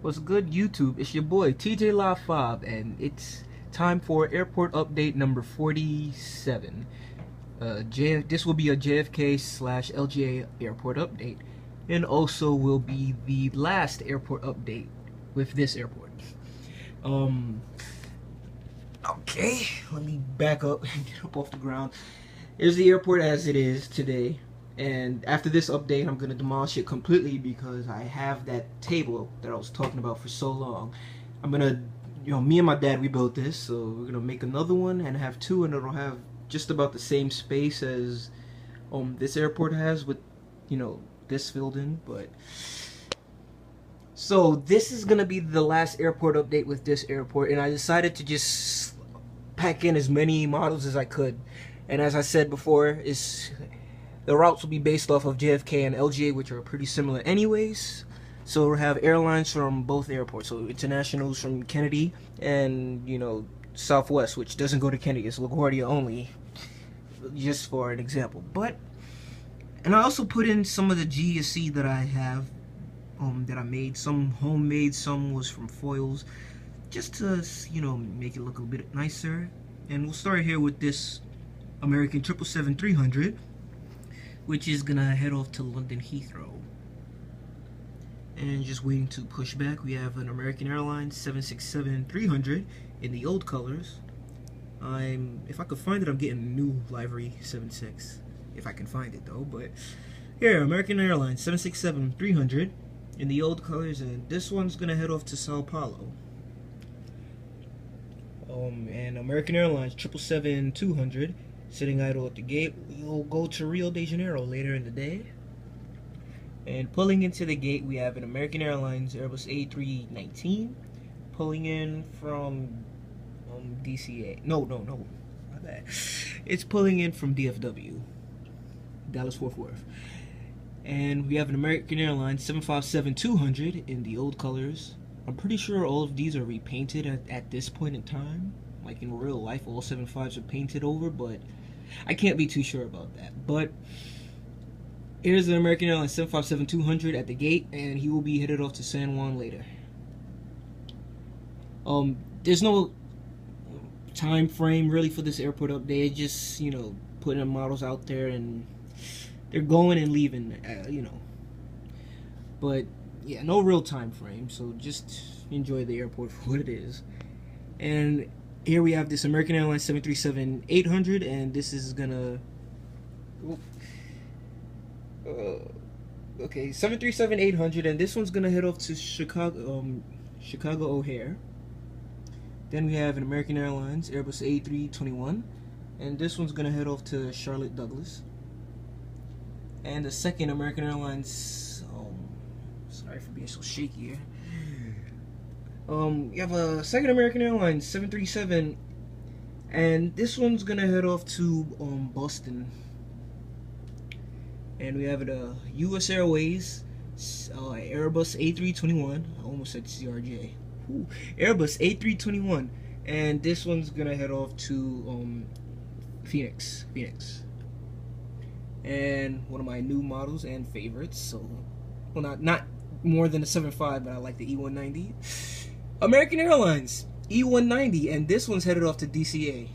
What's good, YouTube? It's your boy TJ La Fob, and it's time for airport update number 47. This will be a JFK slash LGA airport update, and also will be the last airport update with this airport. Okay, let me back up and get up off the ground. Here's the airport as it is today. And after this update, I'm going to demolish it completely because I have that table that I was talking about for so long. I'm going to, me and my dad, we built this, so we're going to make another one and have two, and it'll have just about the same space as this airport has with, this filled in. But so this is going to be the last airport update with this airport, and I decided to just pack in as many models as I could. And as I said before, the routes will be based off of JFK and LGA, which are pretty similar anyways. So we'll have airlines from both airports. So internationals from Kennedy and, Southwest, which doesn't go to Kennedy. It's LaGuardia only, just for an example. And I also put in some of the GSC that I have, that I made. Some homemade, some was from foils, just to, make it look a bit nicer. And we'll start here with this American 777-300. Which is gonna head off to London Heathrow. And just waiting to push back, we have an American Airlines 767-300 in the old colors. If I could find it, I'm getting a new livery 76. If I can find it though, but here, American Airlines 767-300 in the old colors, and this one's gonna head off to Sao Paulo. And American Airlines 777-200 sitting idle at the gate. We'll go to Rio de Janeiro later in the day. And pulling into the gate, we have an American Airlines Airbus A319 pulling in from DCA. No, my bad. It's pulling in from DFW, Dallas Fort Worth. And we have an American Airlines 757-200 in the old colors. I'm pretty sure all of these are repainted at this point in time. Like in real life, all 75s are painted over, but I can't be too sure about that. But here's the American Airlines 757-200 at the gate, and he will be headed off to San Juan later. There's no time frame really for this airport update. It's just, putting the models out there, and they're going and leaving, But yeah, no real time frame, so just enjoy the airport for what it is. And here we have this American Airlines 737-800, and this is gonna... okay, 737-800, and this one's gonna head off to Chicago O'Hare. Then we have an American Airlines Airbus A321, and this one's gonna head off to Charlotte Douglas. And the second American Airlines... sorry for being so shaky here. You have a second American Airlines 737, and this one's gonna head off to Boston. And we have a U.S. Airways Airbus A321. I almost said CRJ. Ooh, Airbus A321, and this one's gonna head off to Phoenix. And one of my new models and favorites. So, well, not more than a 75, but I like the E190. American Airlines E190, and this one's headed off to DCA.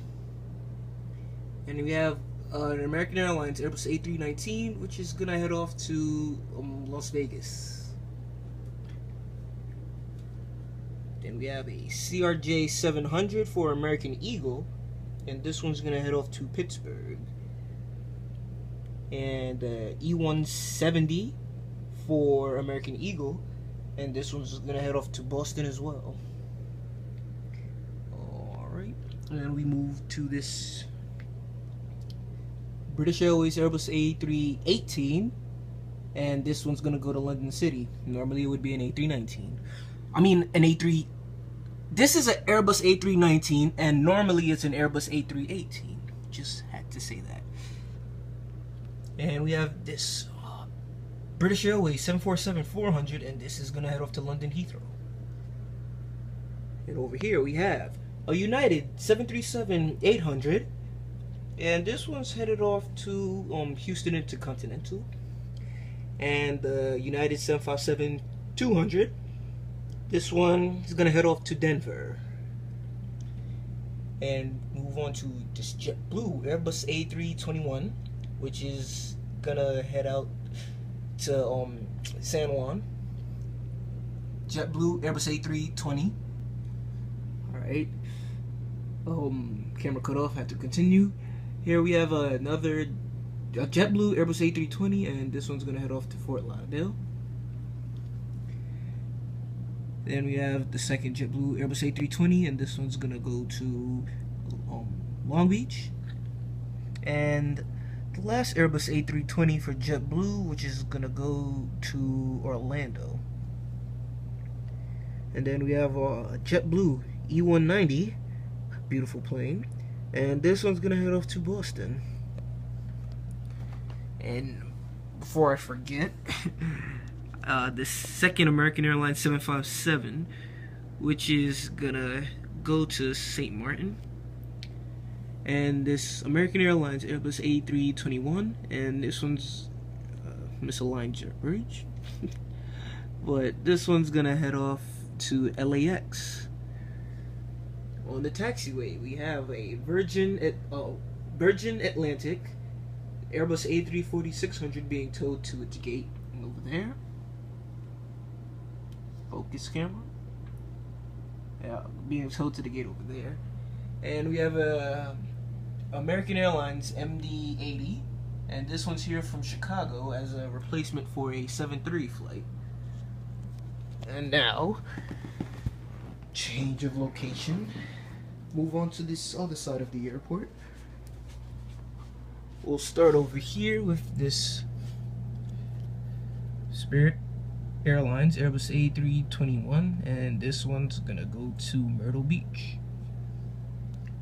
And we have an American Airlines Airbus A319, which is gonna head off to Las Vegas. Then we have a CRJ 700 for American Eagle, and this one's gonna head off to Pittsburgh. And E170 for American Eagle, and this one's gonna head off to Boston as well. Alright, and then we move to this British Airways Airbus A318, and this one's gonna go to London City. Normally it would be an A319. I mean an A3. This is an Airbus A319, and normally it's an Airbus A318. Just had to say that. And we have this British Airways 747-400, and this is gonna head off to London Heathrow. And over here we have a United 737-800, and this one's headed off to Houston Intercontinental. And the United 757-200 This one is gonna head off to Denver and move on to this JetBlue Airbus A321, which is gonna head out to San Juan. JetBlue Airbus A320. All right. Camera cut off. Have to continue. Here we have another JetBlue Airbus A320, and this one's gonna head off to Fort Lauderdale. Then we have the second JetBlue Airbus A320, and this one's gonna go to Long Beach. And the last Airbus A320 for JetBlue, which is gonna go to Orlando. And then we have a JetBlue E190, beautiful plane, and this one's gonna head off to Boston. And before I forget, the second American Airlines 757, which is gonna go to St. Martin. And this American Airlines Airbus A321, and this one's misaligned jet bridge. But this one's gonna head off to LAX. On the taxiway, we have a Virgin Atlantic Airbus A340-600 being towed to its gate over there. Focus camera. Yeah, being towed to the gate over there. And we have a American Airlines MD-80, and this one's here from Chicago as a replacement for a 737 flight. And now, change of location. Move on to this other side of the airport. We'll start over here with this Spirit Airlines Airbus A321, and this one's gonna go to Myrtle Beach.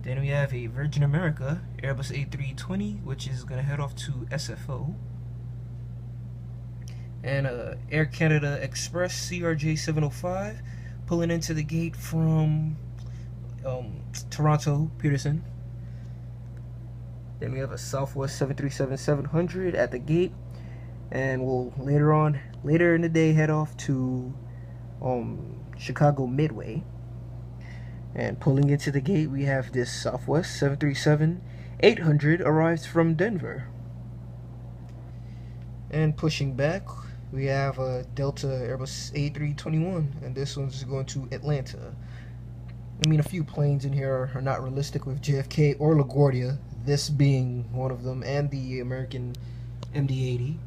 Then we have a Virgin America Airbus A320, which is gonna head off to SFO. And a Air Canada Express CRJ 705 pulling into the gate from Toronto Peterson. Then we have a Southwest 737-700 at the gate, and we'll later in the day head off to Chicago Midway. And pulling into the gate, we have this Southwest 737-800 arrives from Denver. And pushing back, we have a Delta Airbus A321, and this one's going to Atlanta. I mean, a few planes in here are not realistic with JFK or LaGuardia, this being one of them, and the American MD-80.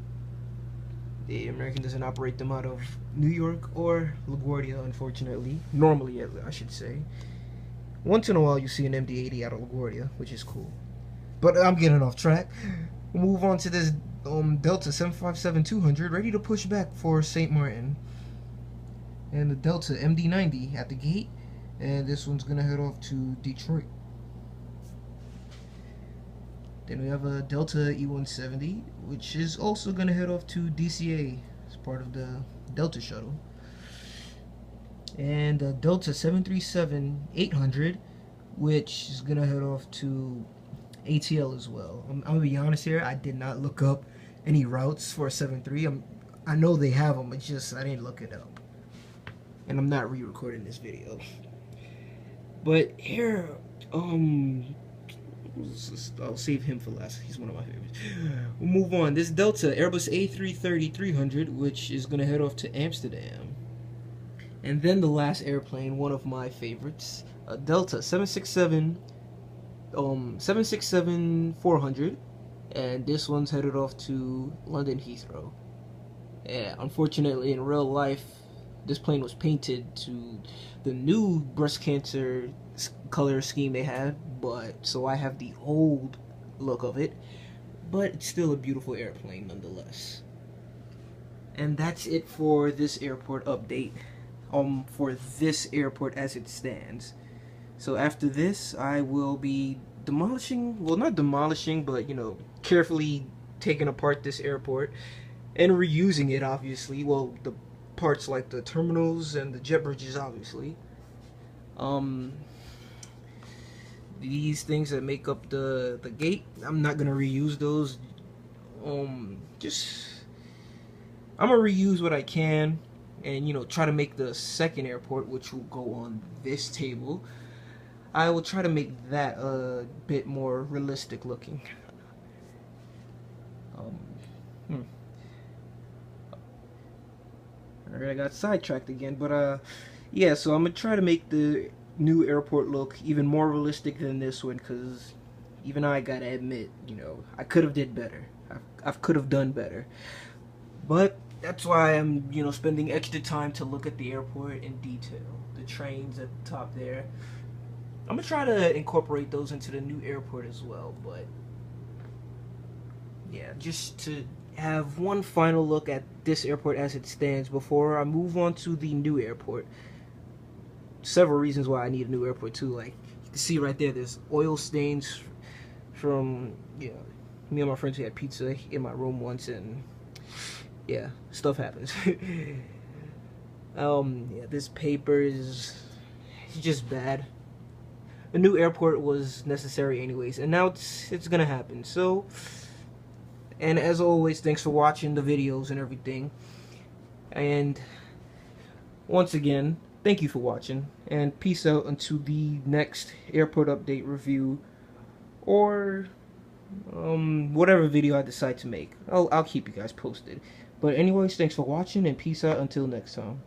The American doesn't operate them out of New York or LaGuardia, unfortunately. Normally, I should say. Once in a while, you see an MD-80 out of LaGuardia, which is cool. But I'm getting off track. We'll move on to this Delta 757-200, ready to push back for St. Martin. And the Delta MD-90 at the gate. And this one's going to head off to Detroit. Then we have a Delta E170, which is also going to head off to DCA as part of the Delta shuttle. And a Delta 737-800, which is going to head off to ATL as well. I'm going to be honest here, I did not look up any routes for a 73. I know they have them, it's just I didn't look it up. And I'm not re-recording this video. But here, I'll save him for last. He's one of my favorites. We'll move on. This Delta Airbus A330-300, which is going to head off to Amsterdam. And then the last airplane, one of my favorites, a Delta 767-400, and this one's headed off to London Heathrow. Yeah, unfortunately, in real life, this plane was painted to the new breast cancer color scheme they had, so I have the old look of it, but it's still a beautiful airplane nonetheless. And that's it for this airport update, for this airport as it stands. So after this, I will be demolishing, well, not demolishing, but, you know, carefully taking apart this airport and reusing it, obviously. Well, the parts like the terminals and the jet bridges, obviously. These things that make up the gate, I'm not gonna reuse those. I'm gonna reuse what I can, and try to make the second airport, which will go on this table, I will try to make that a bit more realistic looking. Um, hmm. Alright, I got sidetracked again, but yeah, so I'm gonna try to make the new airport look even more realistic than this one, because even I gotta admit, I could have did better. I could have done better. But that's why I'm, spending extra time to look at the airport in detail. The trains at the top there. I'm gonna try to incorporate those into the new airport as well, but yeah, just to have one final look at this airport as it stands before I move on to the new airport. Several reasons why I need a new airport too. Like you can see right there, there's oil stains from me and my friends, we had pizza in my room once, and yeah, stuff happens. Yeah, this paper is just bad. A new airport was necessary anyways, and now it's gonna happen. So, and as always, thanks for watching the videos and everything. And once again, thank you for watching, and peace out until the next airport update review, or whatever video I decide to make. I'll keep you guys posted. But anyways, thanks for watching, and peace out until next time.